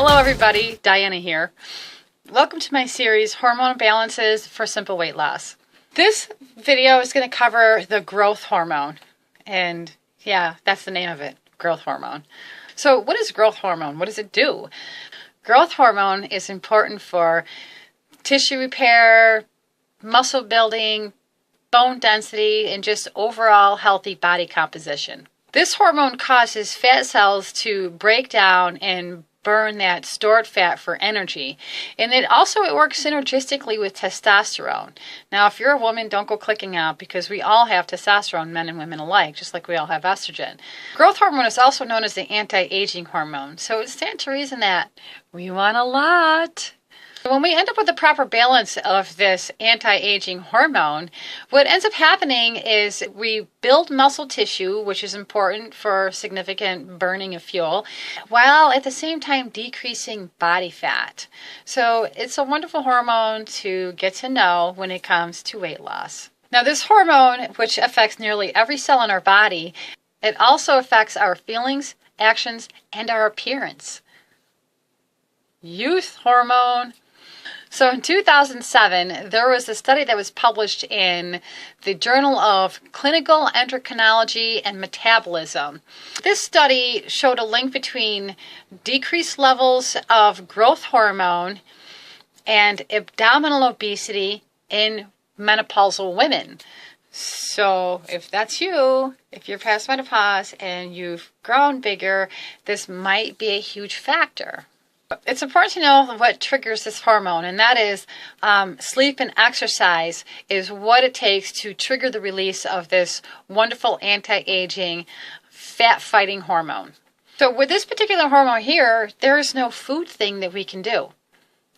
Hello everybody, Diana here. Welcome to my series, Hormone Balances for Simple Weight Loss. This video is going to cover the growth hormone. And yeah, that's the name of it, growth hormone. So what is growth hormone? What does it do? Growth hormone is important for tissue repair, muscle building, bone density, and just overall healthy body composition. This hormone causes fat cells to break down and burn that stored fat for energy. And it works synergistically with testosterone. Now, if you're a woman, don't go clicking out because we all have testosterone, men and women alike, just like we all have estrogen. Growth hormone is also known as the anti-aging hormone. So it stands to reason that we want a lot. When we end up with the proper balance of this anti-aging hormone, what ends up happening is we build muscle tissue, which is important for significant burning of fuel, while at the same time decreasing body fat. So it's a wonderful hormone to get to know when it comes to weight loss. Now this hormone, which affects nearly every cell in our body, it also affects our feelings, actions, and our appearance. Youth hormone. So in 2007, there was a study that was published in the Journal of Clinical Endocrinology and Metabolism. This study showed a link between decreased levels of growth hormone and abdominal obesity in menopausal women. So if that's you, if you're past menopause and you've grown bigger, this might be a huge factor. It's important to know what triggers this hormone, and that is sleep and exercise is what it takes to trigger the release of this wonderful anti-aging, fat-fighting hormone. So with this particular hormone here, there is no food thing that we can do.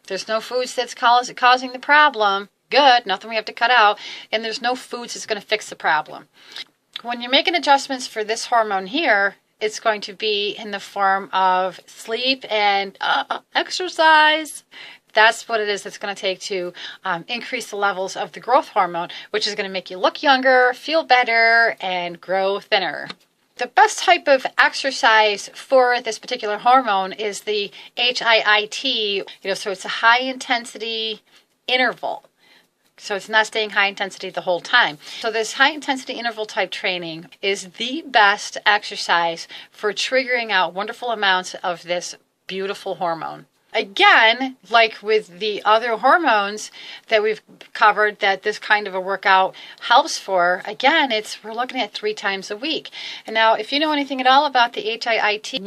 There's no foods that's causing the problem. Good, nothing we have to cut out, and there's no foods that's going to fix the problem. When you're making adjustments for this hormone here, it's going to be in the form of sleep and exercise. That's what it is that's going to take to increase the levels of the growth hormone, which is going to make you look younger, feel better, and grow thinner. The best type of exercise for this particular hormone is the HIIT. So it's a high intensity interval. So it's not staying high intensity the whole time. So this high intensity interval type training is the best exercise for triggering out wonderful amounts of this beautiful hormone. Again, like with the other hormones that we've covered that this kind of a workout helps for, again, we're looking at 3 times a week. And now, if you know anything at all about the HIIT,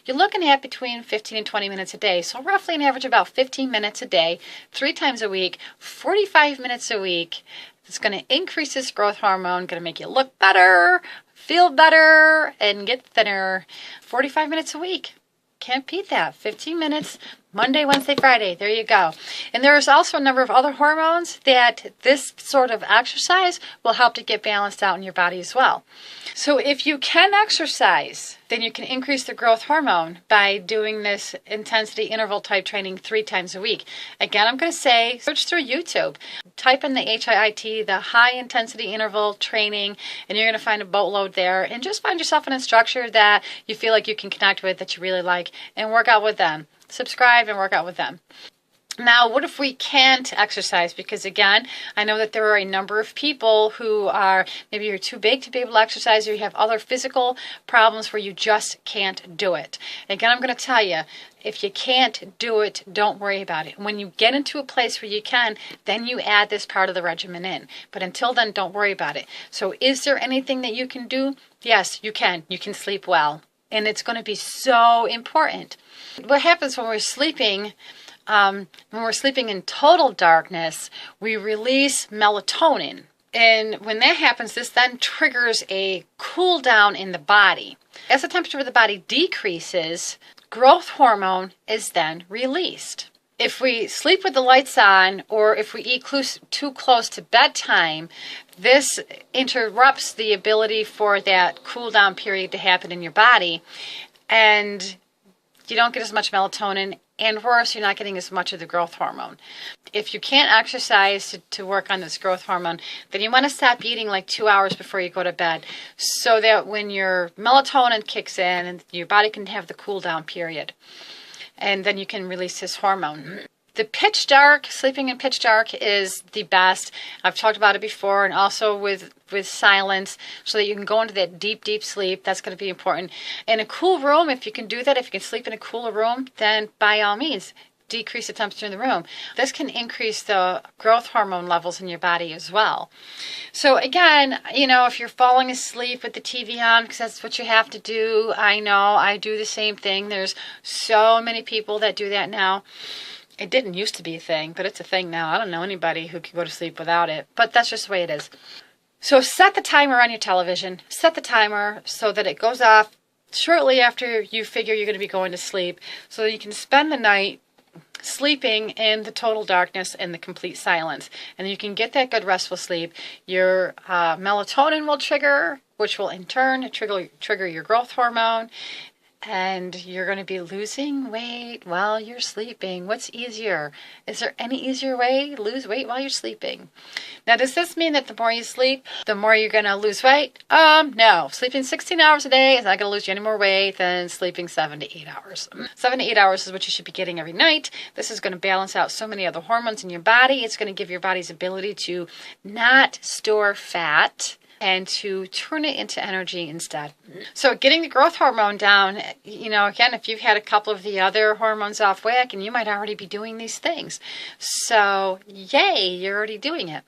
you're looking at between 15 and 20 minutes a day. So roughly an average about 15 minutes a day, 3 times a week, 45 minutes a week. It's going to increase this growth hormone, going to make you look better, feel better, and get thinner. 45 minutes a week. Can't beat that. 15 minutes, Monday, Wednesday, Friday. There you go. And there's also a number of other hormones that this sort of exercise will help to get balanced out in your body as well. So if you can exercise, then you can increase the growth hormone by doing this intensity interval type training 3 times a week. Again, I'm going to say, search through YouTube. Type in the HIIT, the high intensity interval training, and you're going to find a boatload there. And just find yourself an instructor that you feel like you can connect with, that you really like, and work out with them. Subscribe and work out with them. Now, what if we can't exercise? Because again, I know that there are a number of people who are, maybe you're too big to be able to exercise, or you have other physical problems where you just can't do it. Again, I'm going to tell you, if you can't do it, don't worry about it. When you get into a place where you can, then you add this part of the regimen in. But until then, don't worry about it. So is there anything that you can do? Yes, you can. You can sleep well. And it's going to be so important. What happens when we're sleeping in total darkness, we release melatonin. And when that happens, this then triggers a cool down in the body. As the temperature of the body decreases, growth hormone is then released. If we sleep with the lights on, or if we eat too close to bedtime, this interrupts the ability for that cool down period to happen in your body, and you don't get as much melatonin, and worse, you're not getting as much of the growth hormone. If you can't exercise to work on this growth hormone, then you want to stop eating like 2 hours before you go to bed, so that when your melatonin kicks in and your body can have the cool down period. and then you can release this hormone. The pitch dark, sleeping in pitch dark is the best. I've talked about it before, and also with silence, so that you can go into that deep, deep sleep. That's going to be important. In a cool room, if you can do that, if you can sleep in a cooler room, then by all means, decrease the temperature in the room. This can increase the growth hormone levels in your body as well. So again, if you're falling asleep with the TV on, because that's what you have to do, I know, I do the same thing. There's so many people that do that now. It didn't used to be a thing, but it's a thing now. I don't know anybody who can go to sleep without it, but that's just the way it is. So set the timer on your television. Set the timer so that it goes off shortly after you figure you're going to be going to sleep, so that you can spend the night sleeping in the total darkness and the complete silence. And you can get that good restful sleep. Your melatonin will trigger, which will in turn trigger your growth hormone. And you're going to be losing weight while you're sleeping. What's easier? Is there any easier way to lose weight while you're sleeping? Now, does this mean that the more you sleep, the more you're going to lose weight? No. Sleeping 16 hours a day is not going to lose you any more weight than sleeping 7 to 8 hours. 7 to 8 hours is what you should be getting every night. This is going to balance out so many other hormones in your body. It's going to give your body's ability to not store fat and to turn it into energy instead. So getting the growth hormone down, again, if you've had a couple of the other hormones off whack, and you might already be doing these things. So yay, you're already doing it.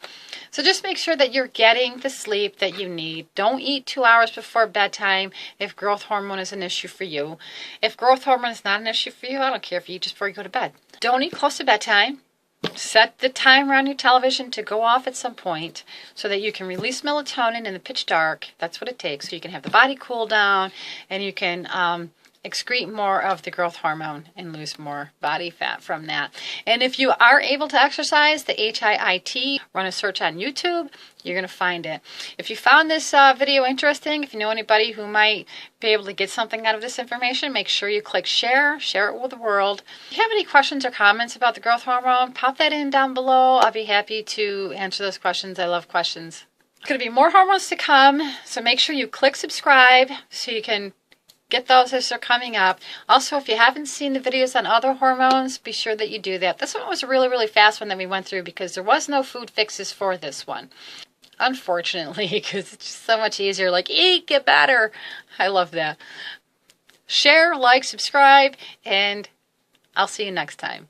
So just make sure that you're getting the sleep that you need. Don't eat 2 hours before bedtime if growth hormone is an issue for you. If growth hormone is not an issue for you, I don't care if you eat just before you go to bed. Don't eat close to bedtime. Set the timer on your television to go off at some point so that you can release melatonin in the pitch dark. That's what it takes. So you can have the body cool down and you can excrete more of the growth hormone and lose more body fat from that. And if you are able to exercise, the HIIT, run a search on YouTube, you're going to find it. If you found this video interesting, if you know anybody who might be able to get something out of this information, make sure you click share it with the world. If you have any questions or comments about the growth hormone, pop that in down below. I'll be happy to answer those questions. I love questions. There's going to be more hormones to come, so make sure you click subscribe so you can get those as they're coming up. Also, if you haven't seen the videos on other hormones, be sure that you do that. This one was a really, really fast one that we went through because there was no food fixes for this one. Unfortunately, because it's just so much easier. Like, eat, get better. I love that. Share, like, subscribe, and I'll see you next time.